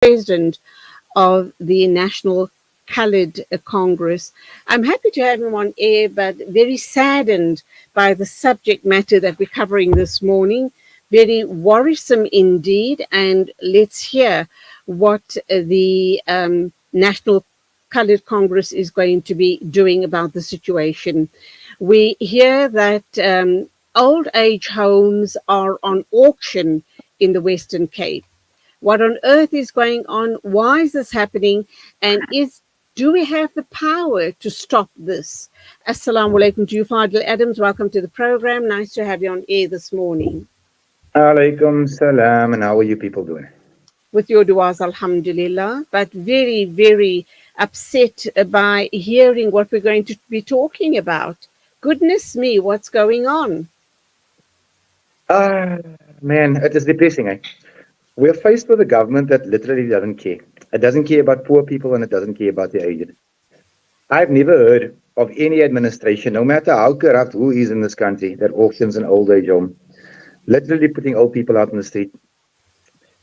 president of the National Coloured Congress. I'm happy to have him on air, but very saddened by the subject matter that we're covering this morning. Very worrisome indeed. And let's hear what the National Coloured Congress is going to be doing about the situation. We hear that old age homes are on auction in the Western Cape. What on earth is going on? Why is this happening? And do we have the power to stop this? Assalamu alaikum to you, Fadiel Adams. Welcome to the program. Nice to have you on air this morning. Alaikum salam, and how are you people doing? With your du'as, alhamdulillah, but very, very upset by hearing what we're going to be talking about. Goodness me, what's going on? Man, it is depressing. We're faced with a government that literally doesn't care. It doesn't care about poor people and it doesn't care about the aged. I've never heard of any administration, no matter how corrupt who is in this country, that auctions an old age home, literally putting old people out in the street.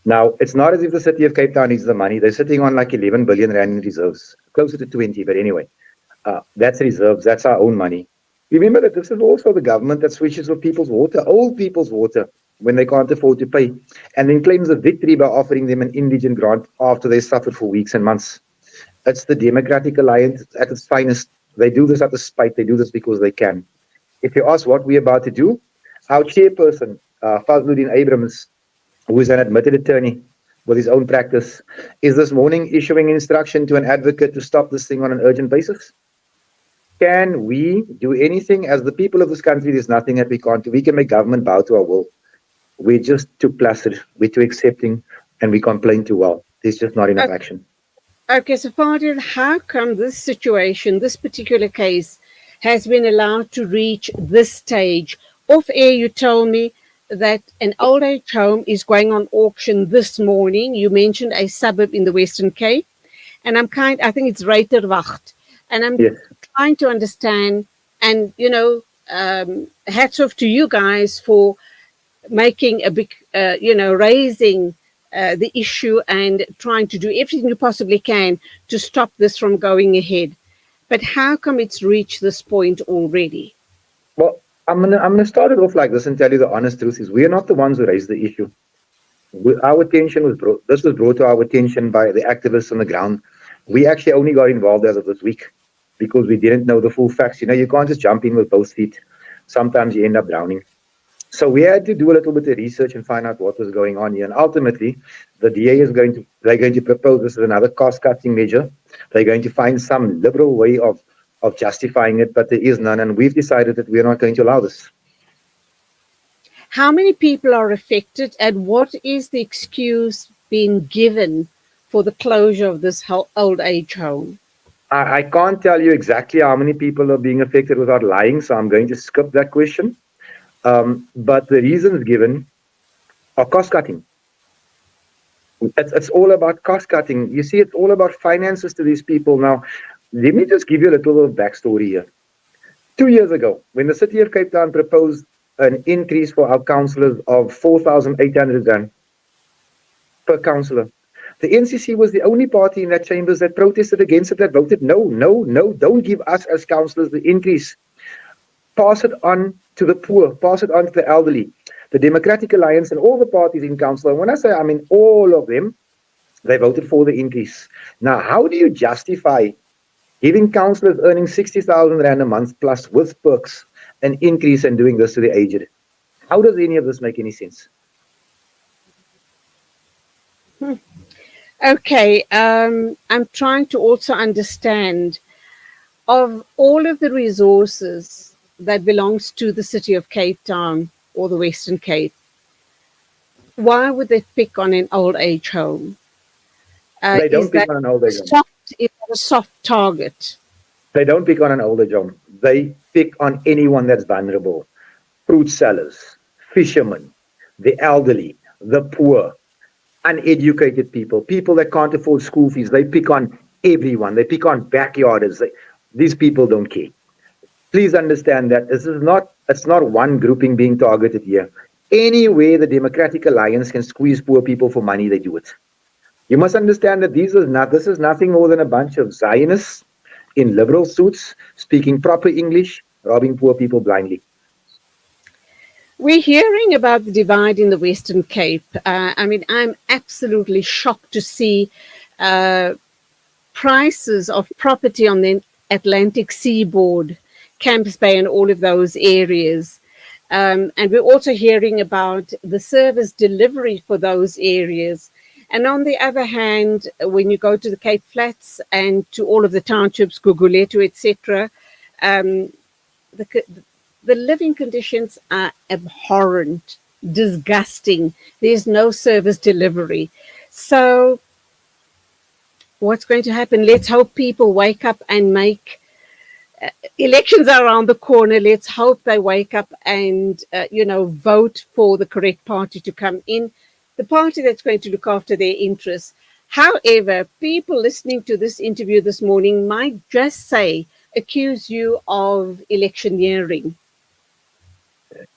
Now, it's not as if the city of Cape Town needs the money. They're sitting on like 11 billion rand in reserves, closer to 20, but anyway, that's reserves. That's our own money. Remember that this is also the government that switches off people's water, old people's water, when they can't afford to pay, and then claims a victory by offering them an indigent grant after they suffered for weeks and months. It's the Democratic Alliance at its finest. They do this out of spite. They do this because they can. If you ask what we're about to do, our chairperson, Fadiel Adams, who is an admitted attorney with his own practice, is this morning issuing instruction to an advocate to stop this thing on an urgent basis. Can we do anything? As the people of this country, there's nothing that we can't do. We can make government bow to our will. We're just too placid, we're too accepting, and we complain too well. There's just not enough action. Okay, so Fadiel, how come this situation, this particular case, has been allowed to reach this stage? Off air, you told me that an old age home is going on auction this morning. You mentioned a suburb in the Western Cape, and I think it's Reiterwacht, and I'm trying to understand, and hats off to you guys for making a big, raising the issue and trying to do everything you possibly can to stop this from going ahead. But how come it's reached this point already? Well, I'm gonna start it off like this and tell you the honest truth is we're not the ones who raised the issue. Our attention was brought to our attention by the activists on the ground. We actually only got involved as of this week because we didn't know the full facts. You can't just jump in with both feet. Sometimes you end up drowning. So we had to do a little bit of research and find out what was going on here. And ultimately, the DA they're going to propose this as another cost-cutting measure. They're going to find some liberal way of justifying it, but there is none. And we've decided that we're not going to allow this. How many people are affected, and what is the excuse being given for the closure of this old age home? I can't tell you exactly how many people are being affected without lying, so I'm going to skip that question. But the reasons given are cost cutting. It's all about cost cutting. You see, it's all about finances to these people. Now, let me just give you a little bit of backstory here. 2 years ago, when the city of Cape Town proposed an increase for our councillors of 4,800 rand per councillor, the NCC was the only party in that chambers that protested against it, that voted no, don't give us as councillors the increase. Pass it on to the poor, pass it on to the elderly. The Democratic Alliance and all the parties in council, and when I say I mean all of them, they voted for the increase. Now, how do you justify giving councillors earning 60,000 rand a month plus with perks an increase and doing this to the aged? How does any of this make any sense? Okay, I'm trying to also understand, of all of the resources that belongs to the city of Cape Town or the Western Cape, why would they pick on an old age home? They don't pick on an old age home. Is that a soft target? They don't pick on an old age home. They pick on anyone that's vulnerable. Fruit sellers, fishermen, the elderly, the poor, uneducated people, people that can't afford school fees. They pick on everyone. They pick on backyarders. These people don't care. Please understand that it's not one grouping being targeted here. Any way the Democratic Alliance can squeeze poor people for money, they do it. You must understand that this is nothing more than a bunch of Zionists in liberal suits speaking proper English, robbing poor people blindly. We're hearing about the divide in the Western Cape. I mean, I'm absolutely shocked to see uh, prices of property on the Atlantic seaboard, Camps Bay, and all of those areas. And we're also hearing about the service delivery for those areas. And on the other hand, when you go to the Cape Flats and to all of the townships, Guguletu, etc., um, the, the living conditions are abhorrent, disgusting. There's no service delivery. So, what's going to happen? Let's hope people wake up and make elections are around the corner. Let's hope they wake up and, vote for the correct party to come in, the party that's going to look after their interests. However, people listening to this interview this morning might just say, accuse you of electioneering.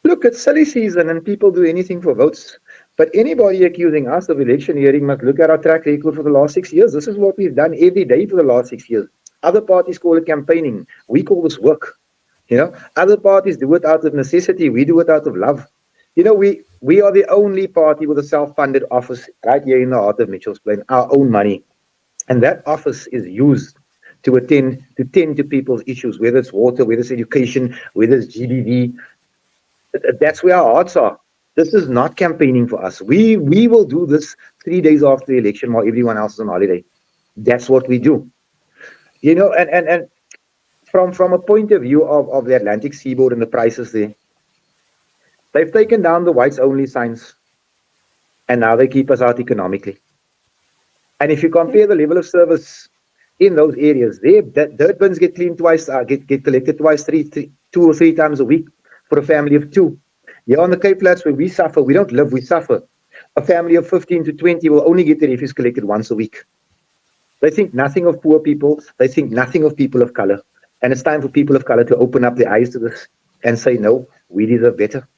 Look, it's silly season and people do anything for votes. But anybody accusing us of electioneering must look at our track record for the last 6 years. This is what we've done every day for the last 6 years. Other parties call it campaigning. We call this work. Other parties do it out of necessity. We do it out of love. We are the only party with a self-funded office right here in the heart of Mitchell's Plain, our own money. And that office is used to tend to people's issues, whether it's water, whether it's education, whether it's GBV. That's where our hearts are. This is not campaigning for us. We will do this 3 days after the election while everyone else is on holiday. That's what we do. And from a point of view of the Atlantic seaboard and the prices there, they've taken down the whites only signs and now they keep us out economically. And if you compare the level of service in those areas, dirt bins get cleaned twice, get collected twice, 2 or 3 times a week for a family of two. Here on the Cape Flats where we suffer, we don't live, we suffer. A family of 15 to 20 will only get their refuse collected once a week. They think nothing of poor people. They think nothing of people of color. And it's time for people of color to open up their eyes to this and say, no, we deserve better.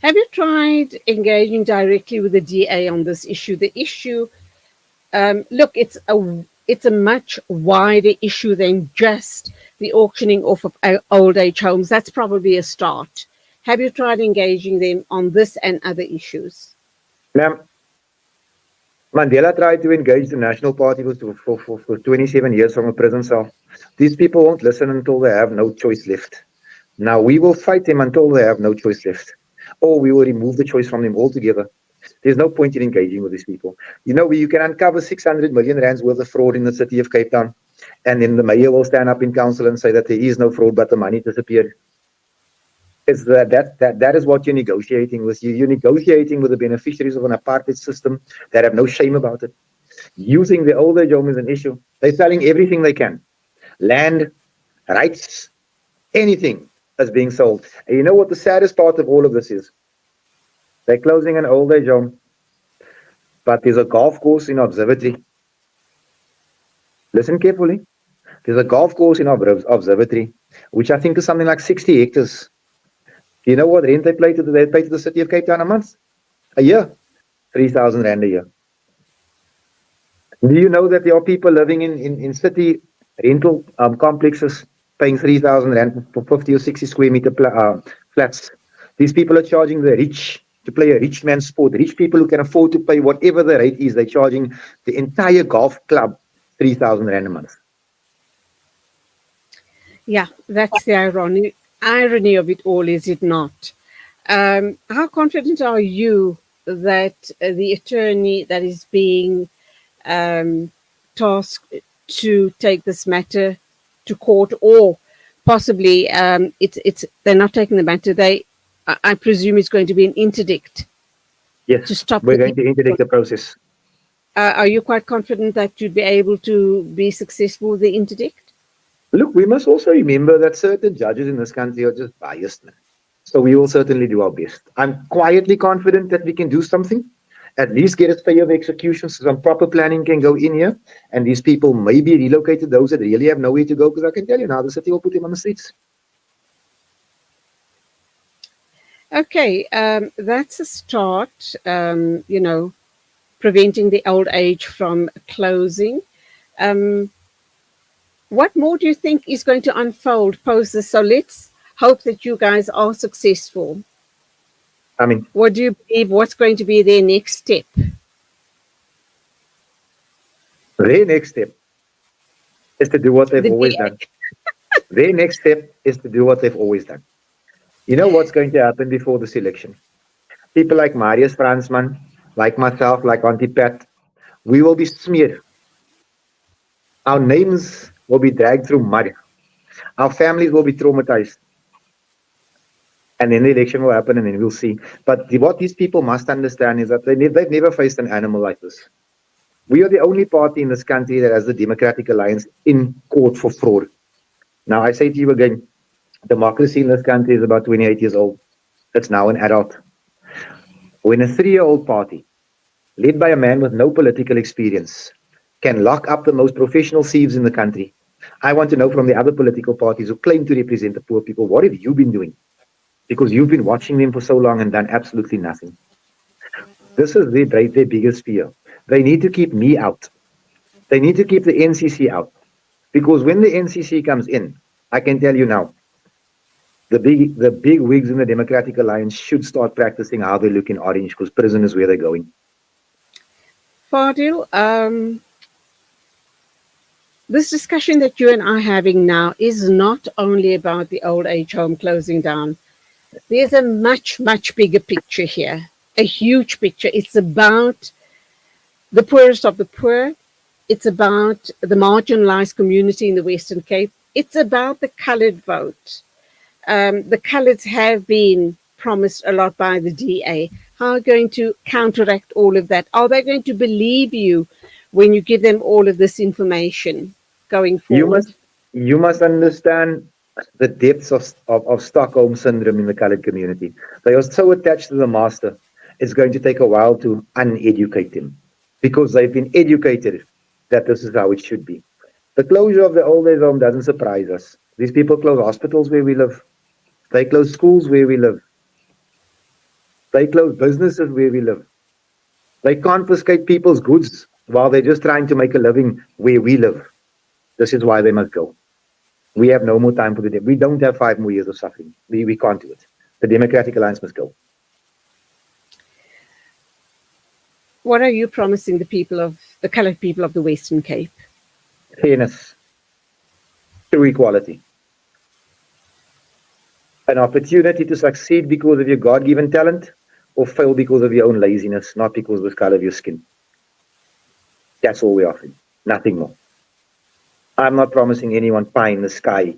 Have you tried engaging directly with the DA on this issue? The issue, look, it's a much wider issue than just the auctioning off of old age homes. That's probably a start. Have you tried engaging them on this and other issues? Ma'am, Mandela tried to engage the National Party for 27 years from a prison cell. These people won't listen until they have no choice left. Now we will fight them until they have no choice left. Or we will remove the choice from them altogether. There's no point in engaging with these people. You can uncover 600 million rands worth of fraud in the city of Cape Town, and then the mayor will stand up in council and say that there is no fraud, but the money disappeared. It's that is what you're negotiating with. You're negotiating with the beneficiaries of an apartheid system that have no shame about it. Using the old age home as an issue. They're selling everything they can. Land, rights, anything is being sold. And you know what the saddest part of all of this is? They're closing an old age home, but there's a golf course in Observatory. Listen carefully. There's a golf course in Observatory, which I think is something like 60 hectares. Do you know what rent they pay to the city of Cape Town a month? A year? 3,000 rand a year. Do you know that there are people living in city rental complexes paying 3,000 rand for 50 or 60 square meter flats? These people are charging the rich to play a rich man's sport. Rich people who can afford to pay whatever the rate is, they're charging the entire golf club 3,000 rand a month. Yeah, that's the irony of it all, is it not? How confident are you that the attorney that is being tasked to take this matter to court, or possibly they're not taking the matter? I presume it's going to be an interdict. Yes, to stop. We're going to interdict the process. Are you quite confident that you'd be able to be successful with the interdict? Look, we must also remember that certain judges in this country are just biased, man. So we will certainly do our best. I'm quietly confident that we can do something, at least get a stay of execution so some proper planning can go in here, and these people may be relocated, those that really have nowhere to go, because I can tell you now, the city will put them on the streets. Okay, that's a start. preventing the old age from closing. Um, what more do you think is going to unfold post this? So let's hope that you guys are successful. I mean, What do you believe? What's going to be their next step? their next step is to do what they've The always done. Their next step is to do what they've always done. You know what's going to happen before this election? People like Marius Fransman, like myself, like Auntie Pat, we will be smeared. Our names will be dragged through mud. Our families will be traumatized. And then the election will happen and then we'll see. But what these people must understand is that they've never faced an animal like this. We are the only party in this country that has the Democratic Alliance in court for fraud. Now, I say to you again, democracy in this country is about 28 years old. It's now an adult. When a 3-year-old party, led by a man with no political experience, can lock up the most professional thieves in the country, I want to know from the other political parties who claim to represent the poor people, what have you been doing? Because you've been watching them for so long and done absolutely nothing. This is their biggest fear. They need to keep me out. They need to keep the NCC out. Because when the NCC comes in, I can tell you now, the big wigs in the Democratic Alliance should start practicing how they look in orange, because prison is where they're going. Fadil, this discussion that you and I are having now is not only about the old age home closing down. There's a much, much bigger picture here, a huge picture. It's about the poorest of the poor. It's about the marginalized community in the Western Cape. It's about the colored vote. The coloreds have been promised a lot by the DA. How are you going to counteract all of that? Are they going to believe you when you give them all of this information going You forward? must you must understand the depths of Stockholm syndrome in the colored community. They are so attached to the master, it's going to take a while to uneducate them because they've been educated that this is how it should be. The closure of the old age home doesn't surprise us. These people close hospitals where we live. They close schools where we live. They close businesses where we live. They confiscate people's goods while they're just trying to make a living where we live. This is why they must go. We have no more time for the day. We don't have 5 more years of suffering. We can't do it. The Democratic Alliance must go. What are you promising the colored people of the Western Cape? Fairness, true equality, an opportunity to succeed because of your God-given talent or fail because of your own laziness, not because of the color of your skin. That's all we're offering. Nothing more. I'm not promising anyone pie in the sky,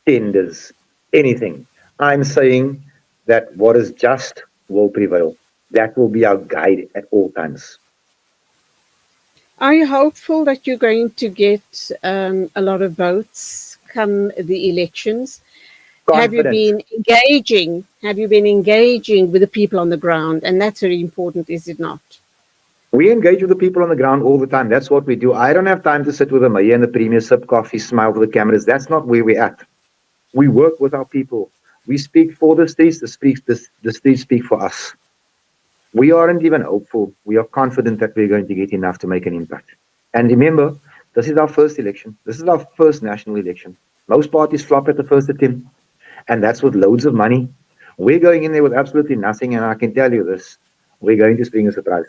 tenders, anything. I'm saying that what is just will prevail. That will be our guide at all times. Are you hopeful that you're going to get a lot of votes come the elections? Have you Confident. been engaging? Have you been engaging with the people on the ground? And that's very important, is it not? We engage with the people on the ground all the time. That's what we do. I don't have time to sit with the mayor and the premier, sip coffee, smile for the cameras. That's not where we're at. We work with our people. We speak for the streets. The streets speak for us. We aren't even hopeful. We are confident that we're going to get enough to make an impact. And remember, this is our first election. This is our first national election. Most parties flop at the first attempt, and that's with loads of money. We're going in there with absolutely nothing, and I can tell you this, we're going to spring a surprise.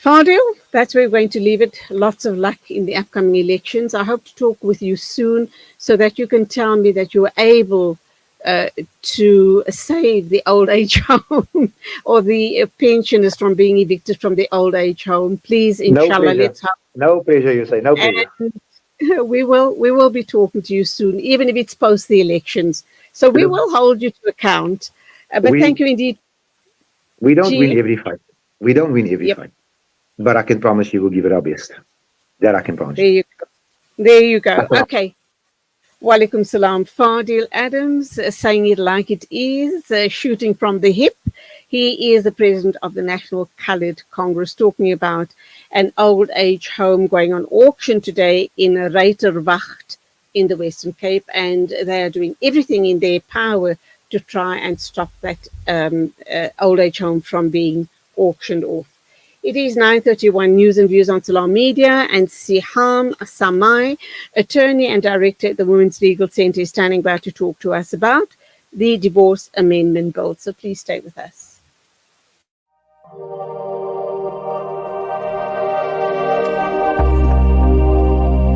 Fadil, that's where we're going to leave it. Lots of luck in the upcoming elections. I hope to talk with you soon so that you can tell me that you were able to save the old age home or the pensioners from being evicted from the old age home. Please, No inshallah, pressure. let's hope. No pressure, you say. No pressure. And we will be talking to you soon, even if it's post the elections. So we Look, will hold you to account. But thank we you indeed, we don't win G. every fight. We don't win every Yep, fight. But I can promise you we'll give it our best. That I can promise there you. you go. There you go. Assalamu Okay. Walaikum salam. Fadiel Adams, saying it like it is, shooting from the hip. He is the president of the National Coloured Congress, talking about an old age home going on auction today in Reiterwacht in the Western Cape, and they are doing everything in their power to try and stop that old age home from being auctioned off. It is 9:31 News and Views on Salam Media, and Siham Samai, attorney and director at the Women's Legal Centre, is standing by to talk to us about the Divorce Amendment Bill. So please stay with us.